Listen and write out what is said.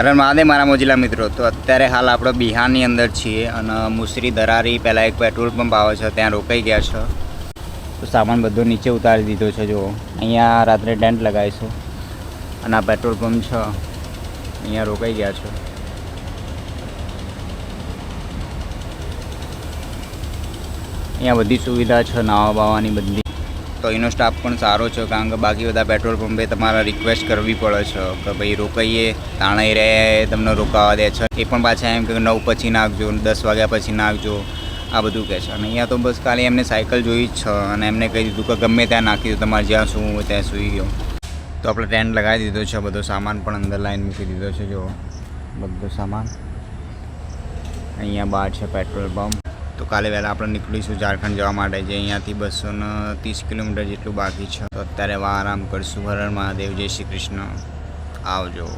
અરે મહાદેવ મારા મોજીલા મિત્રો, તો અત્યારે હાલ આપણે બિહારની અંદર છીએ અને મુસરી દરારી પહેલાં એક પેટ્રોલ પંપ આવે છે, ત્યાં રોકાઈ ગયા છે. તો સામાન બધો નીચે ઉતારી દીધો છે. જુઓ, અહીંયા રાત્રે ટેન્ટ લગાવીશું અને આ પેટ્રોલ પંપ છે, અહીંયા રોકાઈ ગયા છે. અહીંયા બધી સુવિધા છે, નાવા બાવાની બધી. તો એનો સ્ટાફ પણ સારો છે, કારણ કે બાકી બધા પેટ્રોલ પંપે તમારે રિક્વેસ્ટ કરવી પડે છે કે ભાઈ રોકાઈએ, તાણાઈ રહે તમને રોકાવા દે છે. એ પણ પાછા એમ કે 9 પછી નાખજો, 10 વાગ્યા પછી નાખજો, આ બધું કહે છે. અને અહીંયા તો બસ ખાલી એમને સાયકલ જોઈ જ છે અને એમને કહી દીધું કે ગમે ત્યાં નાખી દો, તમારે જ્યાં સૂવું હોય ત્યાં સૂઈ ગયો. તો આપણે ટેન્ટ લગાવી દીધો છે, બધો સામાન પણ અંદર લાઈન મૂકી દીધો છે. જો બધો સામાન અહીંયા બહાર છે પેટ્રોલ પંપ. તો કાલે વહેલા આપણે નીકળીશું ઝારખંડ જવા માટે, જે અહીંયાથી 230 કિલોમીટર જેટલું બાકી છે. તો અત્યારે આરામ કરશું. હર હર મહાદેવ, જય શ્રી કૃષ્ણ, આવજો.